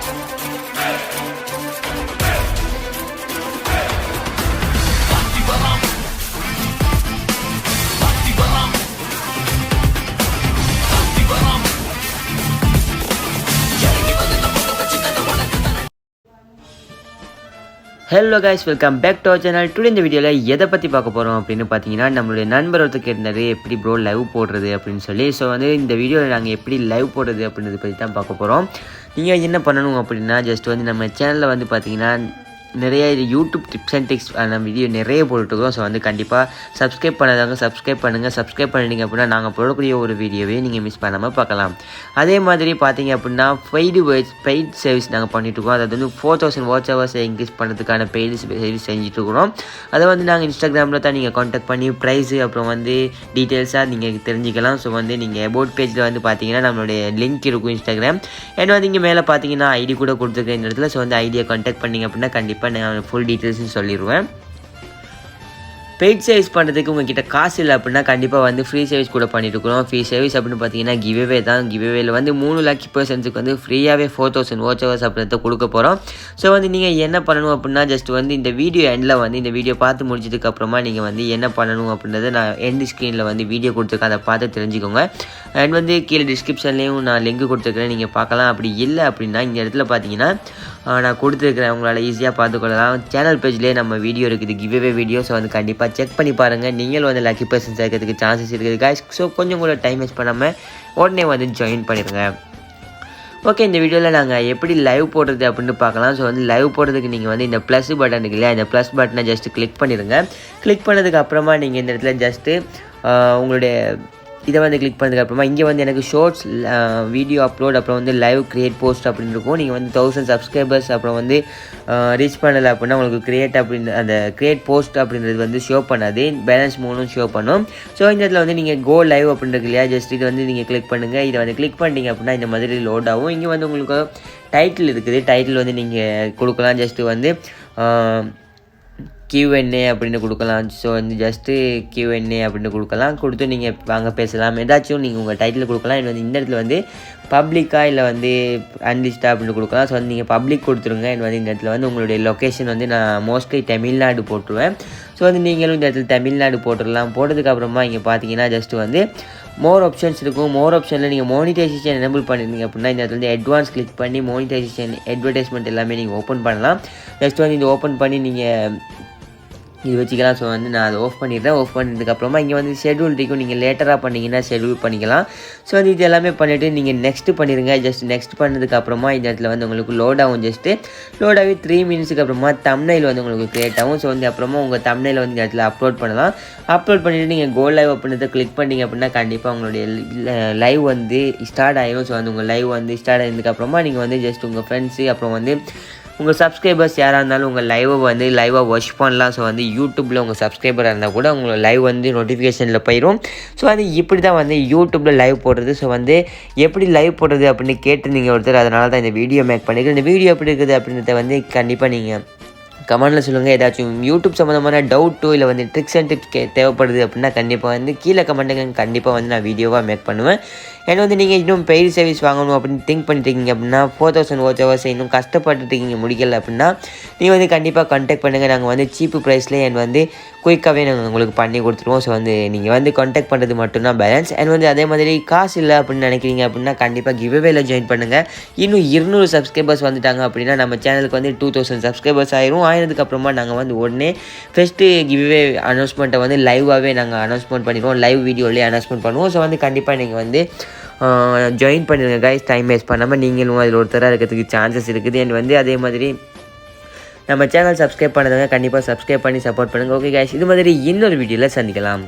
Hello guys, welcome back to our channel. Today in the video எதை பற்றி பார்க்க போகிறோம் அப்படின்னு பார்த்தீங்கன்னா நம்மளுடைய நண்பர் ஒருத்தர் கேட்டிருந்தாரு எப்படி ப்ரோ லைவ் போடுறது அப்படின்னு சொல்லி. ஸோ வந்து இந்த வீடியோவில் நாங்கள் எப்படி லைவ் போடுறது அப்படின்றத பற்றி தான் பார்க்க போகிறோம். நீங்கள் என்ன பண்ணணும் அப்படின்னா ஜஸ்ட் வந்து நம்ம சேனலில் வந்து பார்த்தீங்கன்னா நிறைய யூடியூப் டிப்ஸ் அண்ட் டிக்ஸ் நம்ம வீடியோ நிறைய போட்டுருக்கோம். ஸோ வந்து கண்டிப்பாக சப்ஸ்கிரைப் பண்ணாதவங்க சப்ஸ்கிரைப் பண்ணுங்கள். சப்ஸ்கிரைப் பண்ணிட்டீங்க அப்படின்னா நாங்கள் போடக்கூடிய ஒரு வீடியோவே நீங்கள் மிஸ் பண்ணாமல் பார்க்கலாம். அதே மாதிரி பார்த்தீங்க அப்படின்னா பெய்ட் சர்வீஸ் நாங்கள் பண்ணிகிட்ருக்கோம். அதாவது வந்து 4000 வாட்ச் ஹவர்ஸ் இன்க்ரீஸ் பண்ணுறதுக்கான பெய்டு சர்வீஸ் செஞ்சுட்ருக்குறோம். அதை வந்து நாங்கள் இன்ஸ்டாகிராமில் தான் நீங்கள் கான்டாக்ட் பண்ணி ப்ரைஸு அப்புறம் வந்து டீட்டெயில்ஸாக நீங்கள் தெரிஞ்சுக்கலாம். ஸோ வந்து நீங்கள் அபவுட் பேஜில் வந்து பார்த்தீங்கன்னா நம்மளுடைய லிங்க் இருக்கும் இன்ஸ்டாகிராம். ஏன்னா வந்து இங்கே மேலே பார்த்தீங்கன்னா ஐடி கூட கொடுத்துருக்கேன் இந்த இடத்துல. ஸோ வந்து ஐடியை கான்டாக்ட் பண்ணிங்க அப்படின்னா கண்டிப்பாக நான் ஃபுல் டீட்டெயில்ஸும் சொல்லிடுவேன். பெய்ட் சர்வீஸ் பண்ணுறதுக்கு உங்கள்கிட்ட காசு இல்லை அப்படின்னா கண்டிப்பாக வந்து ஃப்ரீ சர்வீஸ் கூட பண்ணிட்டுருக்கோம். ஃப்ரீ சர்வீஸ் அப்படின்னு பார்த்தீங்கன்னா கிவ்அவே தான். கிவ்அவேல வந்து 3 லக்கி பர்சன்ஸுக்கு வந்து ஃப்ரீயாகவே 4000 வாட்ச் ஹவர்ஸ் அப்படின்றத கொடுக்க போகிறோம். ஸோ வந்து நீங்கள் என்ன பண்ணணும் அப்படின்னா ஜஸ்ட் வந்து இந்த வீடியோ எண்டில் வந்து இந்த வீடியோ பார்த்து முடிச்சதுக்கப்புறமா நீங்கள் வந்து என்ன பண்ணணும் அப்படின்றத நான் எண்ட் ஸ்க்ரீனில் வந்து வீடியோ கொடுத்துருக்கேன். அதை பார்த்து தெரிஞ்சுக்கோங்க. அண்ட் வந்து கீழே டிஸ்கிரிப்ஷன்லேயும் நான் லிங்க் கொடுத்துருக்கிறேன், நீங்கள் பார்க்கலாம். அப்படி இல்லை அப்படின்னா இந்த இடத்துல பார்த்தீங்கன்னா நான் கொடுத்துருக்கிறேன், உங்களால் ஈஸியாக பார்த்துக்கொள்ளலாம். சேனல் பேஜ்லேயே நம்ம வீடியோ இருக்குது, கிவ்அவே வீடியோ. ஸோ வந்து கண்டிப்பாக செக் பண்ணி பாருங்கள். நீங்களும் வந்து லக்கி பர்சன்ஸ் சேர்க்கறதுக்கு சான்சஸ் இருக்குது guys. ஸோ கொஞ்சம் கூட டைம் வேஸ்ட் பண்ணாமல் உடனே வந்து ஜாயின் பண்ணிடுங்க. ஓகே, இந்த வீடியோவில் நாங்கள் எப்படி லைவ் போடுறது அப்படின்னு பார்க்கலாம். ஸோ வந்து லைவ் போடுறதுக்கு நீங்கள் வந்து இந்த ப்ளஸ் பட்டன் இருக்கு இல்லையா, இந்த ப்ளஸ் பட்டனை ஜஸ்ட்டு கிளிக் பண்ணிடுங்க. கிளிக் பண்ணதுக்கு அப்புறமா நீங்கள் இந்த இடத்துல ஜஸ்ட்டு உங்களுடைய இதை வந்து கிளிக் பண்ணதுக்கப்புறமா இங்கே வந்து எனக்கு ஷார்ட்ஸ் வீடியோ அப்லோட் அப்புறம் வந்து லைவ் கிரியேட் போஸ்ட் அப்படின்னு இருக்கும். நீங்கள் வந்து 1000 சப்ஸ்கிரைபர்ஸ் அப்புறம் வந்து ரீச் பண்ணலை அப்படின்னா உங்களுக்கு கிரியேட் அப்படின்னு அந்த கிரியேட் போஸ்ட் அப்படின்றது வந்து ஷோ பண்ணாது, பேலன்ஸ் மூணும் ஷோ பண்ணும். ஸோ இந்த இடத்துல வந்து நீங்கள் கோ லைவ் அப்படின்றது இல்லையா, ஜஸ்ட் இது வந்து நீங்கள் கிளிக் பண்ணுங்கள். இதை வந்து கிளிக் பண்ணிட்டீங்க அப்படின்னா இந்த மாதிரி லோட் ஆகும். இங்கே வந்து உங்களுக்கு டைட்டில் இருக்குது, டைட்டில் வந்து நீங்கள் கொடுக்கலாம். ஜஸ்ட்டு வந்து Q&A அப்படின்னு கொடுக்கலாம். ஸோ வந்து ஜஸ்ட்டு Q&A அப்படின்னு கொடுக்கலாம். கொடுத்து நீங்கள் வாங்க பேசலாம், ஏதாச்சும் நீங்கள் உங்கள் டைட்டில் கொடுக்கலாம். இது வந்து இந்த இடத்துல வந்து பப்ளிக்காக இல்லை வந்து அன்லிஸ்டாக அப்படின்னு கொடுக்கலாம். ஸோ வந்து நீங்கள் பப்ளிக் கொடுத்துருங்க. இது வந்து இந்த இடத்துல வந்து உங்களுடைய லொக்கேஷன் வந்து நான் மோஸ்ட்லி தமிழ்நாடு போட்டுருவேன். ஸோ வந்து நீங்களும் இந்த இடத்துல தமிழ்நாடு போட்டுடலாம். போட்டதுக்கப்புறமா இங்கே பார்த்தீங்கன்னா ஜஸ்ட்டு வந்து மோர் ஆப்ஷன்ஸ் இருக்கும். மோர் ஆப்ஷனில் நீங்கள் மானிட்டைசேஷன் எனேபிள் பண்ணிருந்தீங்க அப்படின்னா இந்த இடத்துல வந்து அட்வான்ஸ் கிளிக் பண்ணி மானிட்டைசேஷன் அட்வர்டைஸ்மெண்ட் எல்லாமே நீங்கள் ஓப்பன் பண்ணலாம். ஜஸ்ட் வந்து இது ஓப்பன் பண்ணி நீங்கள் இது வச்சுக்கலாம். ஸோ வந்து நான் அதை ஆஃப் பண்ணிடுறேன். ஆஃப் பண்ணதுக்கப்புறமா இங்கே வந்து ஷெட்யூல் இருக்கும், நீங்கள் லேட்டராக பண்ணிங்கன்னா ஷெட்யூல் பண்ணிக்கலாம். ஸோ வந்து இது எல்லாமே பண்ணிவிட்டு நீங்கள் நெக்ஸ்ட்டு பண்ணிடுங்க. ஜஸ்ட் நெக்ஸ்ட் பண்ணதுக்கப்புறமா இந்த இடத்துல வந்து உங்களுக்கு லோட் ஆகும். ஜஸ்ட்டு லோட் ஆகி 3 மினிட்ஸுக்கு அப்புறமா தம்ப்நெயில் வந்து உங்களுக்கு க்ரியேட் ஆகும். ஸோ வந்து அப்புறமா உங்கள் தம்ப்நெயில் வந்து இந்த இடத்துல அப்லோட் பண்ணலாம். அப்லோட் பண்ணிவிட்டு நீங்கள் கோ லைவ் அப்படின்றத கிளிக் பண்ணிங்க அப்படின்னா கண்டிப்பாக உங்களுடைய லைவ் வந்து ஸ்டார்ட் ஆகிடும். ஸோ வந்து உங்கள் லைவ் வந்து ஸ்டார்ட் ஆகினதுக்கப்புறமா நீங்கள் வந்து ஜஸ்ட் உங்கள் ஃப்ரெண்ட்ஸு அப்புறம் வந்து உங்கள் சப்ஸ்கிரைபர்ஸ் யாராக இருந்தாலும் உங்கள் லைவை வந்து லைவாக வாட்ச் பண்ணலாம். ஸோ வந்து யூடியூப்பில் உங்கள் சப்ஸ்கிரைபராக இருந்தால் கூட உங்கள் லைவ் வந்து நோட்டிஃபிகேஷனில் போயிடும். ஸோ வந்து இப்படி தான் வந்து யூடியூப்பில் லைவ் போடுறது. ஸோ வந்து எப்படி லைவ் போடுறது அப்படின்னு கேட்டிருந்தீங்க ஒருத்தர், அதனால தான் இந்த வீடியோ மேக் பண்ணிக்கிறேன். இந்த வீடியோ எப்படி இருக்குது அப்படின்றத வந்து கண்டிப்பாக நீங்கள் கமெண்டில் சொல்லுங்கள். ஏதாச்சும் யூடியூப் சம்மந்தமான டவுட்டோ இல்லை வந்து ட்ரிக்ஸ் அண்ட் டிப்ஸ் தேவைப்படுது அப்படின்னா கண்டிப்பாக வந்து கீழே கமெண்ட்டுங்க, கண்டிப்பாக வந்து நான் வீடியோவாக மேக் பண்ணுவேன். ஏன்னா வந்து நீங்கள் இன்னும் பெய்டு சர்வீஸ் வாங்கணும் அப்படின்னு திங்க் பண்ணிட்டுருக்கீங்க அப்படின்னா 4000 வாட்ச் ஹவர்ஸ் இன்னும் கஷ்டப்பட்டுருக்கீங்க முடிக்கல அப்படின்னா நீங்கள் வந்து கண்டிப்பாக கான்டாக்ட் பண்ணுங்கள். நாங்கள் வந்து சீப்பு ப்ரைஸ்லேயே அண்ட் வந்து குயிக்காகவே நாங்கள் உங்களுக்கு பண்ணி கொடுத்துருவோம். ஸோ வந்து நீங்கள் வந்து கான்டாக்ட் பண்ணுறது மட்டும்தான் பேலன்ஸ். அண்ட் வந்து அதே மாதிரி காசு இல்லை அப்படின்னு நினைக்கிறீங்க அப்படின்னா கண்டிப்பாக கிவ்அவேல ஜாயின் பண்ணுங்கள். இன்னும் 200 சப்ஸ்கிரைபர்ஸ் வந்துட்டாங்க அப்படின்னா நம்ம சேனலுக்கு வந்து 2000 சப்ஸ்கிரைபர்ஸ் ஆயினதுக்கப்புறமா நாங்கள் வந்து உடனே ஃபஸ்ட்டு கிவ்அவே அனௌன்ஸ்மெண்ட்டை வந்து லைவாகவே நாங்கள் அனௌன்ஸ்மெண்ட் பண்ணிடுவோம், லைவ் வீடியோலேயே அனௌன்ஸ்மெண்ட் பண்ணுவோம். ஸோ வந்து கண்டிப்பாக நீங்கள் வந்து ஜாயின் பண்ணிடுங்க கைஸ். டைம் வேஸ்ட் பண்ணாமல் நீங்களும் அதில் ஒருத்தராக இருக்கிறதுக்கு சான்சஸ் இருக்குது. அண்ட் வந்து அதே மாதிரி நம்ம சேனல் சப்ஸ்கிரைப் பண்ணதுங்க கண்டிப்பாக சப்ஸ்கிரைப் பண்ணி சப்போர்ட் பண்ணுங்கள். ஓகே கைஸ், இது மாதிரி இன்னொரு வீடியோவில் சந்திக்கலாம்.